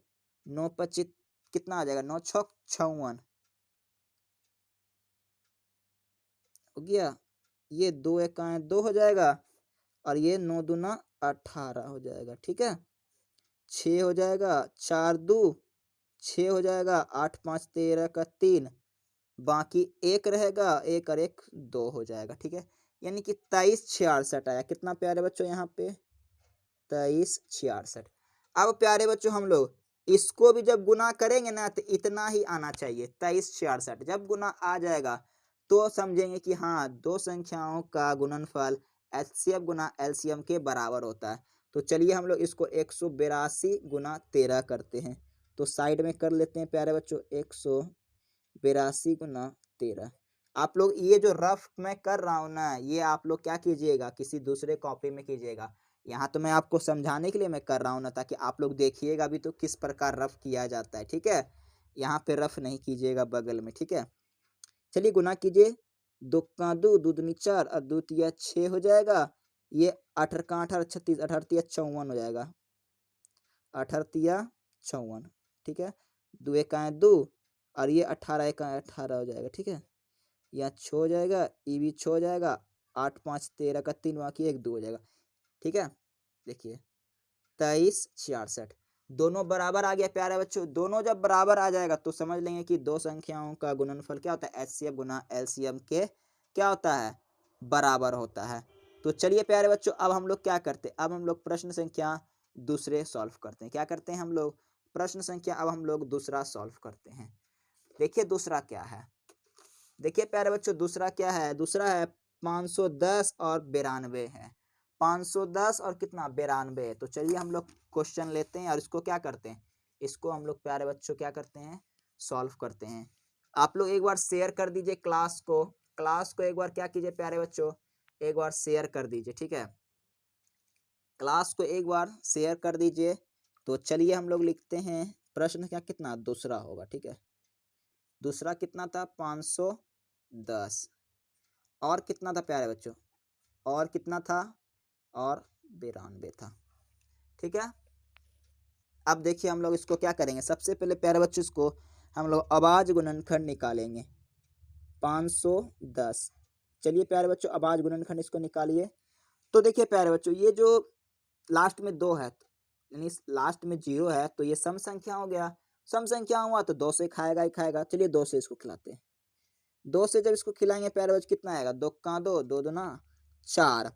9 25 कितना आ जाएगा, 9 6 56 हो गया। ये 2 1 2 हो जाएगा, और ये 9 दूना 18 हो जाएगा, ठीक है। 6 हो जाएगा, 4 2 6 हो जाएगा, 8 5 13 का 3, बाकी 1 रहेगा, 1 और 1 2 हो जाएगा, ठीक है। यानी कि 23 66 आया। कितना प्यारे बच्चों, यहाँ पे 23 66। अब प्यारे बच्चों हम लोग इसको भी जब गुना करेंगे ना तो इतना ही आना चाहिए, 23 66। जब गुना आ जाएगा तो समझेंगे कि हाँ दो संख्याओं का गुणनफल एचसीएफ गुना एलसीएम के बराबर होता है। तो चलिए हम लोग इसको 182 गुना 13 करते हैं, तो साइड में कर लेते हैं प्यारे बच्चों, 182 गुना 13। आप लोग ये जो रफ मैं कर रहा हूँ ना, ये आप लोग क्या कीजिएगा, किसी दूसरे कॉपी में कीजिएगा। यहाँ तो मैं आपको समझाने के लिए मैं कर रहा हूँ ना, ताकि आप लोग देखिएगा भी तो किस प्रकार रफ किया जाता है, ठीक है। यहाँ पे रफ नहीं कीजिएगा बगल में, ठीक है। चलिए गुना कीजिए, दो का दो, दो दूनी चार और दो तिया 6 हो जाएगा। ये 18 का 18 36, 18 तिया 54 हो जाएगा, 18 तिया 54, ठीक है। दो एक का 2 और ये 18 का 18 हो जाएगा, ठीक है। यहाँ 6 हो जाएगा, ये भी 6 हो जाएगा, 8 5 13 का 3 बाकी 1 2 हो जाएगा, ठीक है। देखिए 23 66 दोनों बराबर आ गया प्यारे बच्चों। दोनों जब बराबर आ जाएगा तो समझ लेंगे कि दो संख्याओं का गुणनफल क्या होता है, एचसीएफ गुना एलसीएम के क्या होता है, बराबर होता है। तो चलिए प्यारे बच्चों, अब हम लोग क्या करते हैं, अब हम लोग प्रश्न संख्या दूसरे सॉल्व करते हैं। क्या करते हैं हम लोग, प्रश्न संख्या अब हम लोग दूसरा सॉल्व करते हैं। देखिए दूसरा क्या है, देखिए प्यारे बच्चों दूसरा क्या है, दूसरा है 510 और 92 है। 510 और कितना 92 है। तो चलिए हम लोग क्वेश्चन लेते हैं और इसको क्या करते हैं, इसको हम लोग प्यारे बच्चों क्या करते हैं, सॉल्व करते हैं। आप लोग एक बार शेयर कर दीजिए क्लास को, क्लास को एक बार क्या कीजिए प्यारे बच्चों, एक बार शेयर कर दीजिए, ठीक है। क्लास को एक बार शेयर कर दीजिए। तो चलिए हम लोग लिखते हैं प्रश्न क्या कितना दूसरा होगा, ठीक है। दूसरा कितना था 510 और कितना था प्यारे बच्चों, और कितना था, और 92 था, ठीक है। अब देखिए हम लोग इसको क्या करेंगे, सबसे पहले प्यारे बच्चों इसको हम लोग आवाज गुणनखंड निकालेंगे 510। चलिए प्यारे बच्चों आवाज गुणनखंड इसको निकालिए। तो देखिए प्यारे बच्चों ये जो लास्ट में 2 है, यानी लास्ट में 0 है, तो ये सम संख्या हो गया। सम संख्या हुआ तो 2 से खाएगा ही खाएगा। चलिए 2 से इसको खिलाते हैं। 2 से जब इसको खिलाएंगे प्यारे बच्चों कितना आएगा, 2 का 2, 2 दूना 4,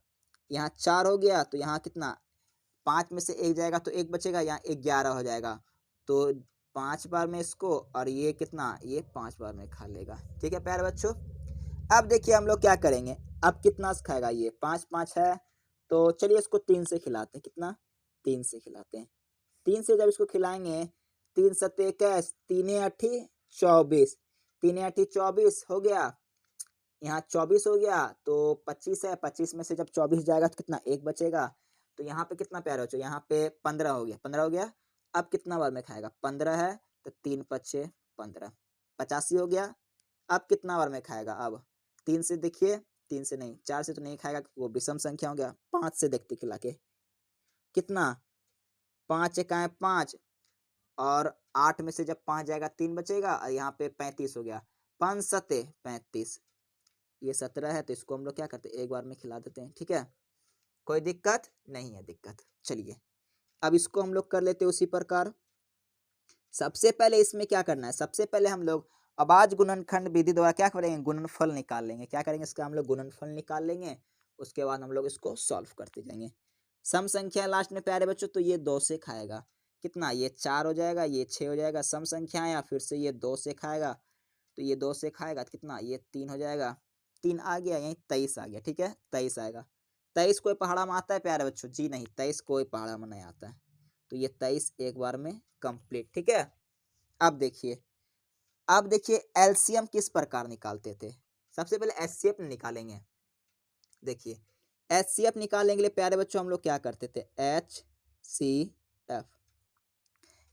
यहाँ 4 हो गया। तो यहाँ कितना 5 में से 1 जाएगा तो 1 बचेगा, यहाँ 11 हो जाएगा। तो 5 बार में इसको, और ये कितना, ये 5 बार में खा लेगा, ठीक है प्यारे बच्चों। अब देखिए हम लोग क्या करेंगे, अब कितना से खाएगा, ये 5 5 है। तो चलिए इसको 3 से खिलाते हैं, कितना 3 से खिलाते हैं। 3 से जब इसको खिलाएंगे, 3 सत्ते 21, 3 8 24, 3 8 24 हो गया। यहाँ 24 हो गया तो 25 है, 25 में से जब 24 जाएगा तो कितना 1 बचेगा। तो यहाँ पे कितना प्यारे बच्चों, यहाँ पे 15 हो गया, 15 हो गया। अब कितना बार में खाएगा, 15 है तो 3 पच्चे 15, 85 हो गया। अब कितना बार में खाएगा, अब 3 से देखिए, 3 से नहीं, 4 से तो नहीं खाएगा, वो विषम संख्या हो गया। 5 से देखते खिला के कितना, 5 एकाएं 5, और 8 में से जब 5 जाएगा 3 बचेगा, और यहाँ पे 35 हो गया। 5 सत्ते 35, ये 17 है। तो इसको हम लोग क्या करते हैं, एक बार में खिला देते हैं, ठीक है। कोई दिक्कत नहीं है, दिक्कत। चलिए अब इसको हम लोग कर लेते हैं उसी प्रकार। सबसे पहले इसमें क्या करना है, सबसे पहले हम लोग आवाज गुणनखंड विधि द्वारा क्या करेंगे, गुणनफल निकाल लेंगे। क्या करेंगे, इसका हम लोग गुणनफल निकाल लेंगे। उसके बाद हम लोग इसको सॉल्व करते जाएंगे। सम संख्या लास्ट में प्यारे बच्चों, तो ये 2 से खाएगा, कितना, ये 4 हो जाएगा, ये 6 हो जाएगा। सम संख्या आया, फिर से ये 2 से खाएगा, तो ये 2 से खाएगा तो कितना, ये 3 हो जाएगा। 3 आ गया, यहीं 23 आ गया, ठीक है, 23 आएगा। 23 कोई पहाड़ा में आता है प्यारे बच्चों, जी नहीं, 23 कोई पहाड़ा में नहीं आता है। तो ये 23 एक बार में कंप्लीट, ठीक है। अब देखिए, अब देखिए एलसीएम किस प्रकार निकालते थे। सबसे पहले एचसीएफ निकालेंगे। देखिए एचसीएफ निकालने के लिए प्यारे बच्चों हम लोग क्या करते थे,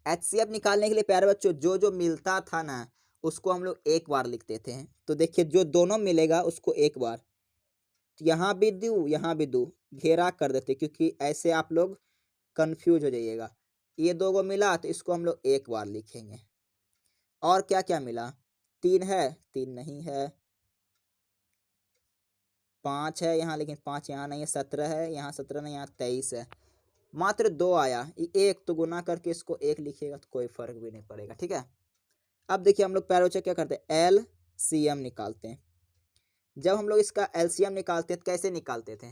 एचसीएफ निकालने के लिए प्यारे बच्चों जो जो मिलता था ना, उसको हम लोग एक बार लिखते थे। तो देखिए जो दोनों मिलेगा उसको एक बार, यहाँ भी दू यहाँ भी दू, घेरा कर देते, क्योंकि ऐसे आप लोग कंफ्यूज हो जाइएगा। ये दो गो मिला तो इसको हम लोग एक बार लिखेंगे। और क्या क्या मिला, 3 है, 3 नहीं है, 5 है यहाँ, लेकिन 5 यहाँ नहीं है, 17 है यहाँ, 17 नहीं, यहाँ 23 है। मात्र 2 आया, एक तो गुना करके इसको 1 लिखिएगा तो कोई फर्क भी नहीं पड़ेगा, ठीक है। अब देखिए हम लोग पैरोचे क्या करते हैं, एलसीएम निकालते हैं। जब हम लोग इसका एलसीएम निकालते थे, कैसे निकालते थे,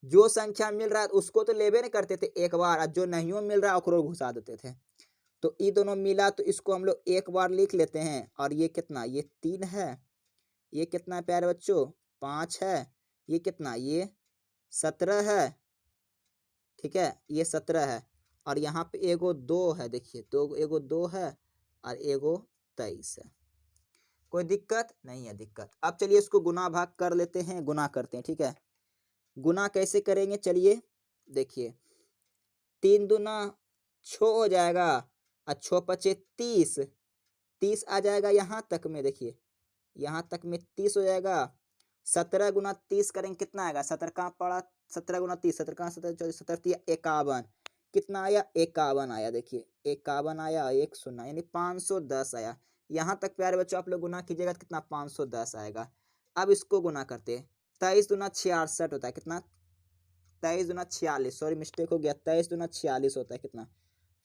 जो संख्या मिल रहा है उसको तो लेबे नहीं करते थे एक बार, और जो नहीं मिल रहा है ओकरो घुसा देते थे। तो ये दोनों मिला तो इसको हम लोग एक बार लिख लेते हैं। और ये कितना, ये 3 है, ये कितना है प्यारे बच्चों, 5 है, ये कितना, ये 17 है, ठीक है, ये 17 है। और यहाँ पे एगो 2 है, देखिए दो, एगो 2 है और एगो 23 है। कोई दिक्कत नहीं है दिक्कत। अब चलिए इसको गुना भाग कर लेते हैं, गुना करते हैं, ठीक है। गुना कैसे करेंगे चलिए देखिए, 3 दूना 6 हो जाएगा और 6 × 5 = 30, 30 आ जाएगा यहाँ तक में, देखिए यहाँ तक में 30 हो जाएगा। 17 × 30 करेंगे कितना आएगा, 17 कहाँ पड़ा, 17 × 30, 17 कहाँ, 17 24, 17 × 51, कितना आया 51 आया, देखिए 51 आया, 1 0 यानी 510 आया। यहाँ तक प्यारे बच्चों आप लोग गुना कीजिएगा तो कितना 510 आएगा। अब इसको गुना करते हैं, 23 दूना 66 होता है कितना, 23 दूना 46, सॉरी मिस्टेक हो गया, 23 दूना 46 होता है कितना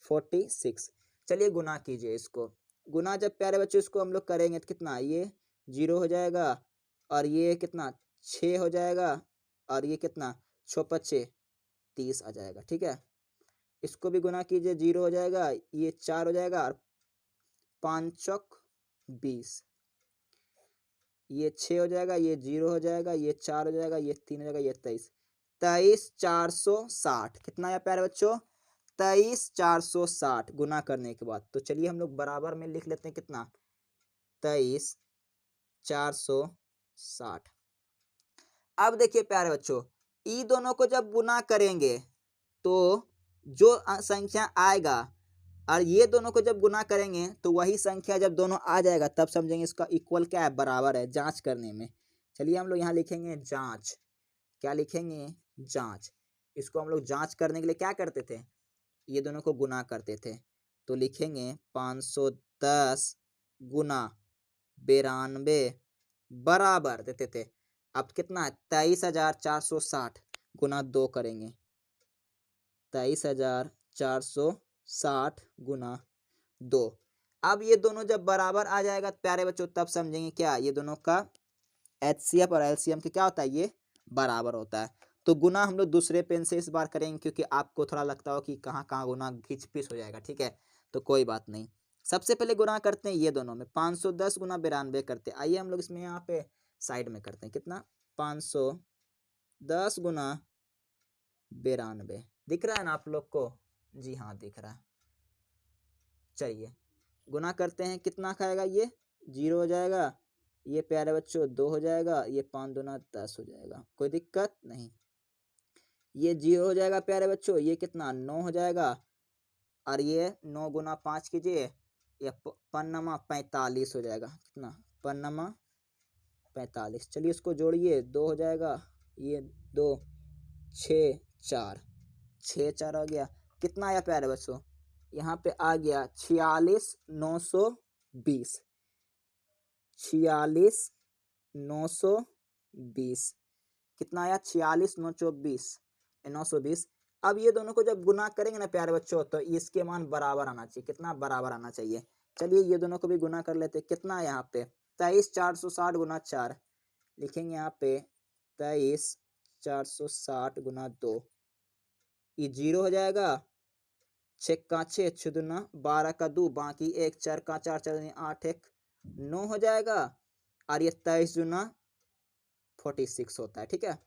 46। चलिए गुना कीजिए इसको। गुना जब प्यारे बच्चों इसको हम लोग करेंगे तो कितना, ये 0 हो जाएगा और ये कितना 6 हो जाएगा और ये कितना 6 × 5 = 30 आ जाएगा, ठीक है। इसको भी गुना कीजिए, 0 हो जाएगा, ये 4 हो जाएगा और 5 चौक 20, ये 6 हो जाएगा, ये 0 हो जाएगा, ये 4 हो जाएगा, ये 3 हो जाएगा, ये 23, 23 460 कितना आया प्यारे बच्चों, 23 460 गुना करने के बाद। तो चलिए हम लोग बराबर में लिख लेते हैं कितना 23 460। अब देखिए प्यारे बच्चों, ई दोनों को जब गुना करेंगे तो जो संख्या आएगा और ये दोनों को जब गुना करेंगे तो वही संख्या जब दोनों आ जाएगा तब समझेंगे इसका इक्वल क्या है, बराबर है, जांच करने में। चलिए हम लोग यहाँ लिखेंगे जांच, क्या लिखेंगे जांच। इसको हम लोग जांच करने के लिए क्या करते थे, ये दोनों को गुना करते थे। तो लिखेंगे 510 गुना 92 बराबर देते थे, अब कितना है 23,460 गुना 2 करेंगे, 23,460 गुना 2। अब ये दोनों जब बराबर आ जाएगा प्यारे बच्चों तब समझेंगे क्या, ये दोनों का HCF और LCM के क्या होता है, ये बराबर होता है। तो गुना हम लोग दूसरे पेन से इस बार करेंगे क्योंकि आपको थोड़ा लगता हो कि कहाँ कहाँ गुना घिच पिच हो जाएगा, ठीक है। तो कोई बात नहीं, सबसे पहले गुना करते हैं ये दोनों में, 510 गुना 92 करते हैं। आइए हम लोग इसमें यहाँ पे साइड में करते हैं, कितना 510 गुना 92, दिख रहा है ना आप लोग को, जी हाँ दिख रहा है। चलिए गुना करते हैं, कितना खाएगा, ये 0 हो जाएगा, ये प्यारे बच्चों 2 हो जाएगा, ये 5 दूना 10 हो जाएगा, कोई दिक्कत नहीं। ये 0 हो जाएगा प्यारे बच्चों, ये कितना 9 हो जाएगा और ये 9 गुना 5 कीजिए, ये 45 हो जाएगा, कितना 45। चलिए इसको जोड़िए, 2 हो जाएगा, ये 2 6 4, 6 4 हो गया, कितना आया प्यारे बच्चों, यहाँ पे आ गया 46,920, 46,920 कितना आया 46,920। अब ये दोनों को जब गुना करेंगे ना प्यारे बच्चों तो इसके मान बराबर आना चाहिए, कितना बराबर आना चाहिए। चलिए ये दोनों को भी गुना कर लेते, कितना है यहाँ पे 23,460 गुना 4, लिखेंगे यहाँ पे 23,460 गुना 2, ये 0 हो जाएगा, 6 का 6 6 दूना 12 का 2 बाकी 1 4 का 4 4 8 1 9 हो जाएगा और ये 23 दूना 46 होता है, ठीक है।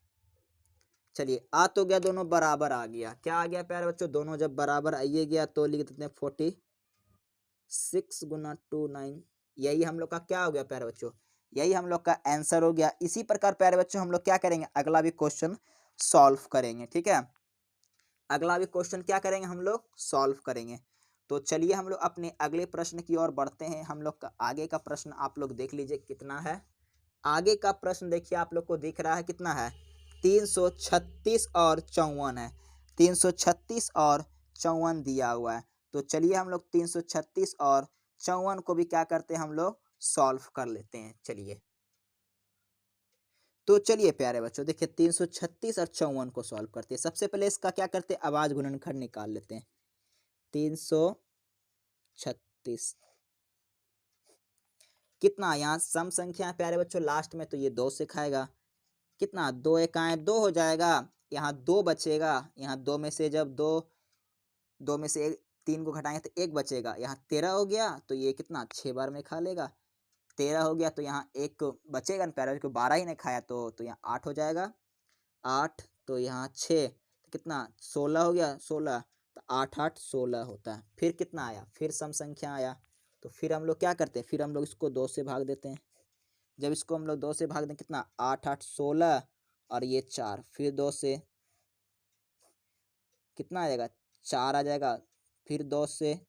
चलिए आ तो गया, दोनों बराबर आ गया, क्या आ गया प्यारे बच्चों, दोनों जब बराबर आइए गया तो लिख देते हैं 46 गुना 2 9, यही हम लोग का क्या हो गया प्यारे बच्चों, यही हम लोग का आंसर हो गया। इसी प्रकार प्यारे बच्चों हम लोग क्या करेंगे, अगला भी क्वेश्चन सॉल्व करेंगे, ठीक है। अगला भी क्वेश्चन क्या करेंगे हम लोग, सॉल्व करेंगे। तो चलिए हम लोग अपने अगले प्रश्न की ओर बढ़ते हैं। हम लोग का आगे का प्रश्न आप लोग देख लीजिए कितना है। आगे का प्रश्न देखिए आप लोग को दिख रहा है कितना है, 336 और 54 है, 336 और 54 दिया हुआ है। तो चलिए हम लोग 336 और 54 को भी क्या करते हैं, हम लोग सॉल्व कर लेते हैं। चलिए तो चलिए प्यारे बच्चों देखिए 336 और 54 को सॉल्व करते हैं। सबसे पहले इसका क्या करते हैं, आवाज गुणनखंड निकाल लेते हैं। 336 कितना, यहाँ सम संख्या है प्यारे बच्चों लास्ट में, तो ये 2 से खाएगा, कितना 2 एकाएं 2 हो जाएगा, यहाँ 2 बचेगा, यहाँ 2 में से जब 2 में से 3 को घटाएंगे तो 1 बचेगा, यहाँ 13 हो गया तो ये कितना 6 बार में खा लेगा, 13 हो गया तो यहाँ 1 बचेगा ना प्यारे बच्चों, 12 ही नहीं खाया तो यहाँ 8 हो जाएगा, 8 तो यहाँ 6 तो कितना 16 हो गया, 16 तो 8 8 16 होता है। फिर कितना आया, फिर सम संख्या आया, तो फिर हम लोग क्या करते हैं, फिर हम लोग इसको 2 से भाग देते हैं, जब इसको हम लोग 2 से भाग दें कितना 8 8 16 और ये 4, फिर 2 से कितना आ जाएगा 4 आ जाएगा, फिर 2 से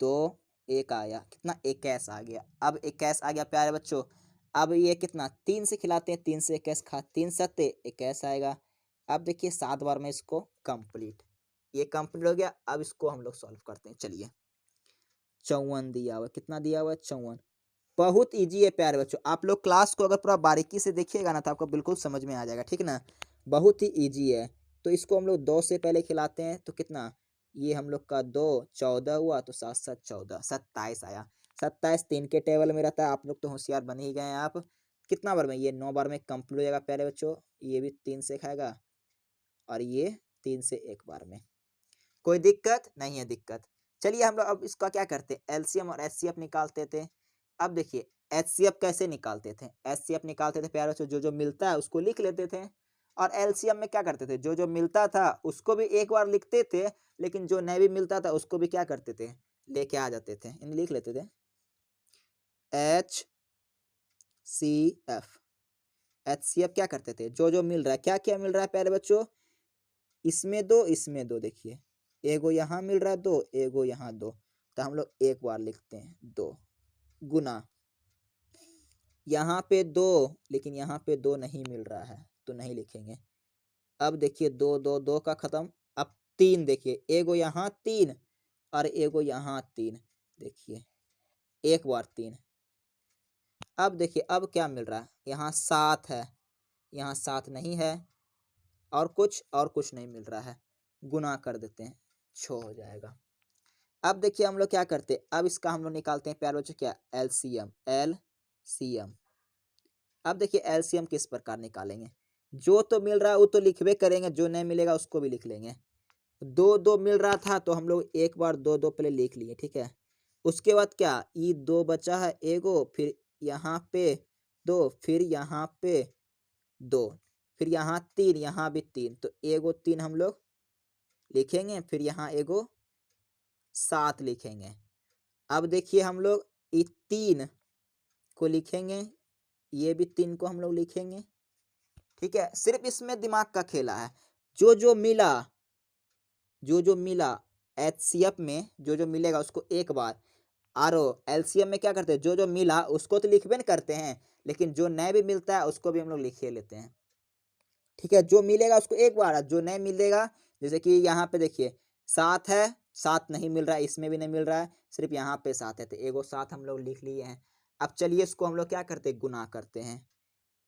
2 1 आया, कितना 21 आ गया। अब 21 आ गया प्यारे बच्चों। अब ये कितना 3 से खिलाते हैं, 3 से 21 खा 3 सत्ते 21 आएगा। अब देखिए 7 बार में इसको कंप्लीट, ये कंप्लीट हो गया। अब इसको हम लोग सॉल्व करते हैं। चलिए 54 दिया हुआ, कितना दिया हुआ है 54। बहुत इजी है प्यारे बच्चों, आप लोग क्लास को अगर पूरा बारीकी से देखिएगा ना तो आपको बिल्कुल समझ में आ जाएगा, ठीक ना। बहुत ही इजी है। तो इसको हम लोग 2 से पहले खिलाते हैं तो कितना, ये हम लोग का 2 14 हुआ, तो 7 7 14 27 आया। 27 3 के टेबल में रहता है, आप लोग तो होशियार बन ही गए हैं। आप कितना बार में, ये 9 बार में कंप्लीट हो जाएगा प्यारे बच्चों। ये भी 3 से खाएगा और ये 3 से 1 बार में। कोई दिक्कत नहीं है दिक्कत। चलिए हम लोग अब इसका क्या करते हैं, एलसीएम और एचसीएफ निकालते थे। अब देखिए एचसीएफ कैसे निकालते थे, एचसीएफ निकालते थे प्यारे बच्चों, जो जो मिलता है उसको लिख लेते थे। और एलसीएम में क्या करते थे, जो जो मिलता था उसको भी एक बार लिखते थे, लेकिन जो नहीं भी मिलता था उसको भी क्या करते थे, लेके आ जाते थे, इन लिख लेते थे। एच सी एफ, एचसीएफ क्या करते थे, जो जो मिल रहा है, क्या क्या मिल रहा है प्यारे बच्चों, इसमें दो इसमें दो, देखिए एगो यहाँ मिल रहा है 2, एगो यहाँ 2, तो हम लोग एक बार लिखते हैं 2 गुना, यहाँ पे 2 लेकिन यहाँ पे 2 नहीं मिल रहा है तो नहीं लिखेंगे। अब देखिए 2 2 2 का खत्म। अब 3 देखिए, एगो यहाँ 3 और एगो यहाँ 3, देखिए एक बार 3। अब देखिए अब क्या मिल रहा है, यहाँ 7 है, यहाँ 7 नहीं है, और कुछ नहीं मिल रहा है, गुना कर देते हैं 6 हो जाएगा। अब देखिए हम लोग क्या करते हैं, अब इसका हम लोग निकालते हैं प्यारे बच्चों क्या, एलसीएम, एलसीएम। अब देखिए एलसीएम किस प्रकार निकालेंगे, जो तो मिल रहा है वो तो लिखबे करेंगे, जो नहीं मिलेगा उसको भी लिख लेंगे। 2 2 मिल रहा था तो हम लोग एक बार 2 2 पहले लिख लिए, ठीक है। उसके बाद क्या, ये 2 बचा है एगो, फिर यहाँ पे 2, फिर यहाँ पे 2, फिर यहाँ 3, यहाँ भी 3, तो एगो 3 हम लोग लिखेंगे, फिर यहाँ एगो 7 लिखेंगे। अब देखिए हम लोग ये 3 को लिखेंगे, ये भी 3 को हम लोग लिखेंगे, ठीक है। सिर्फ इसमें दिमाग का खेला है, जो जो मिला एचसीएफ में जो जो मिलेगा उसको एक बार, और एलसीएम में क्या करते हैं, जो जो मिला उसको तो लिखबे न करते हैं, लेकिन जो नए भी मिलता है उसको भी हम लोग लिखे लेते हैं, ठीक है। जो मिलेगा उसको एक बार, जो नहीं मिलेगा, जैसे कि यहाँ पे देखिए 7 है, 7 नहीं मिल रहा है, इसमें भी नहीं मिल रहा है, सिर्फ यहाँ पे 7 है, तो एगो 7 हम लोग लिख लिए हैं। अब चलिए इसको हम लोग क्या करते हैं, गुना करते हैं।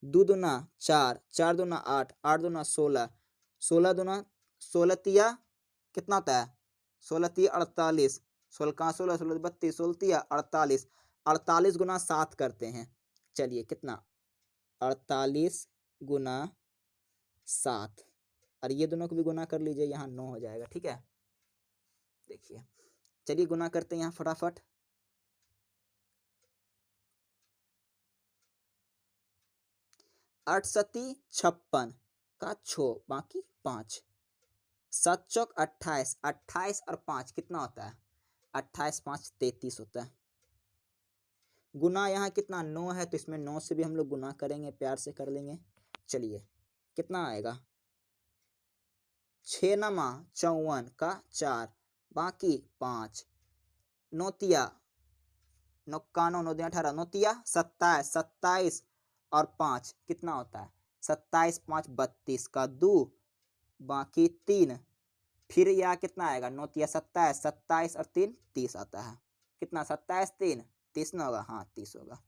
2 दूना 4, 4 दूना 8, 8 दूना 16, 16 दूना 16 तिया कितना होता है, 16 तिया 48, 16 कहाँ 16, 16 32, 16 तिया 48, 48 गुना 7 करते हैं। चलिए कितना 48 गुना 7, और ये दोनों को भी गुना कर लीजिए, यहाँ 9 हो जाएगा, ठीक है। देखिए चलिए गुना करते हैं यहाँ फटाफट। 8 सती 56 का 6 बाकी 5, 7 चौक 28, 28 और 5 कितना होता है, 28 5 33 होता है। गुना यहाँ कितना 9 है, तो इसमें 9 से भी हम लोग गुना करेंगे, प्यार से कर लेंगे। चलिए कितना आएगा, 6 नमा 54 का 4 बाकी 5, नौतिया 91 9 18, नौतिया 27, 27 और 5 कितना होता है, 27 5 32 का 2 बाकी 3, फिर यह कितना आएगा, नौतिया 27, 27 और 3 30 आता है, कितना 27 3 30 ना होगा, हाँ 30 होगा।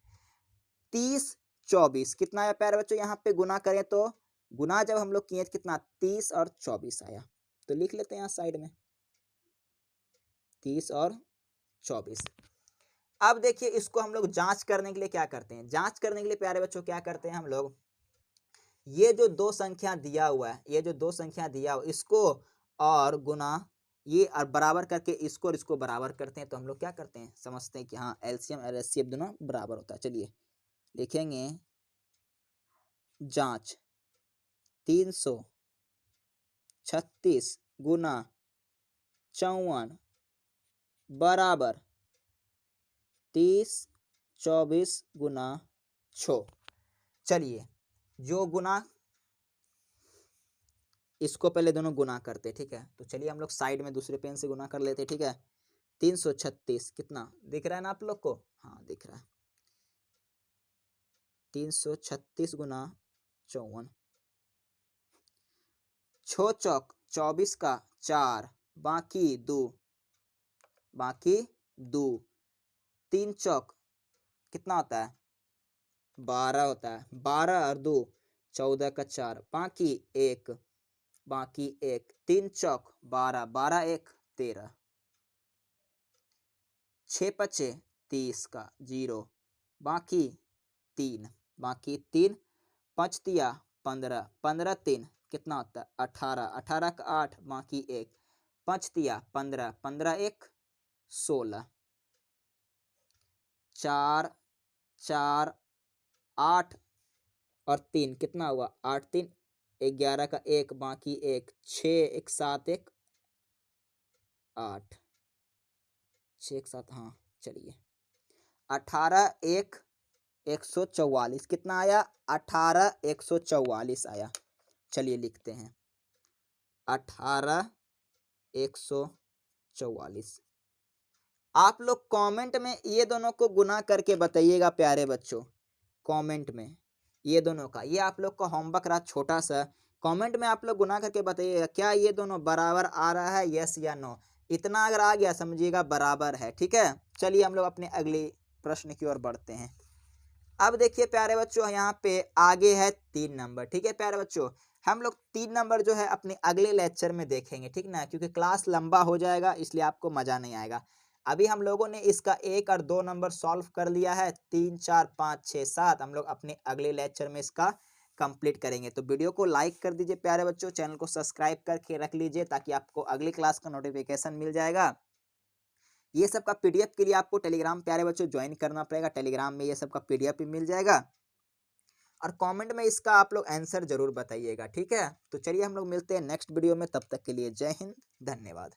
30 24 कितना आया प्यारे बच्चों, यहाँ पे गुना करें तो, गुना जब हम लोग किए तो कितना 30 और 24 आया, तो लिख लेते हैं यहाँ साइड में 30 और 24। अब देखिए इसको हम लोग जांच करने के लिए क्या करते हैं, जांच करने के लिए प्यारे बच्चों क्या करते हैं हम लोग, ये जो 2 संख्या दिया हुआ है, ये जो 2 संख्या दिया हुआ इसको और गुना ये और बराबर करके इसको और इसको बराबर करते हैं, तो हम लोग क्या करते हैं, समझते हैं कि हाँ एलसीएम और एचसीएफ दोनों बराबर होता है। चलिए लिखेंगे जांच 336 गुना 54 बराबर 30 24 गुना 6। चलिए जो गुना, इसको पहले दोनों गुना करते, ठीक है। तो चलिए हम लोग साइड में दूसरे पेन से गुना कर लेते, ठीक है। 336 कितना दिख रहा है ना आप लोग को? हाँ दिख रहा है। 336 गुना 54। 6 चौक 24 का 4, बाकी 2, बाकी 2। 3 चौक कितना होता है? 12 होता है। 12 और 2 14 का 4, बाकी 1, बाकी 1। 3 चौक 12, 12 1 13। 6 पचे 30 का 0, बाकी 3, बाकी 3। 5 तिया 15, 15 3 कितना होता है? 18, 18 का 8, बाकी 1। 5 तिया 15, 15 1 16। 4 4 8 और 3 कितना हुआ? 8 3 11 का 1, बाकी 1। 6 1 7 1 8, 6 1 7, हाँ चलिए। 18 1 144 कितना आया? 18 144 आया। चलिए लिखते हैं 18 144। आप लोग कमेंट में ये दोनों को गुना करके बताइएगा प्यारे बच्चों, कमेंट में ये दोनों का। ये आप लोग का होमवर्क रहा छोटा सा। कमेंट में आप लोग गुना करके बताइएगा क्या ये दोनों बराबर आ रहा है, यस या नो। इतना अगर आ गया समझिएगा बराबर है, ठीक है। चलिए हम लोग अपने अगले प्रश्न की ओर बढ़ते हैं। अब देखिए प्यारे बच्चों, यहाँ पे आगे है 3 नंबर, ठीक है प्यारे बच्चों। हम लोग 3 नंबर जो है अपने अगले लेक्चर में देखेंगे, ठीक ना, क्योंकि क्लास लंबा हो जाएगा इसलिए आपको मजा नहीं आएगा। अभी हम लोगों ने इसका 1 और 2 नंबर सॉल्व कर लिया है। 3 4 5 6 7 हम लोग अपने अगले लेक्चर में इसका कंप्लीट करेंगे। तो वीडियो को लाइक कर दीजिए प्यारे बच्चों, चैनल को सब्सक्राइब करके रख लीजिए ताकि आपको अगली क्लास का नोटिफिकेशन मिल जाएगा। ये सब का पीडीएफ के लिए आपको टेलीग्राम प्यारे बच्चों ज्वाइन करना पड़ेगा। टेलीग्राम में ये सब का पीडीएफ भी मिल जाएगा। और कमेंट में इसका आप लोग आंसर जरूर बताइएगा, ठीक है। तो चलिए हम लोग मिलते हैं नेक्स्ट वीडियो में, तब तक के लिए जय हिंद, धन्यवाद।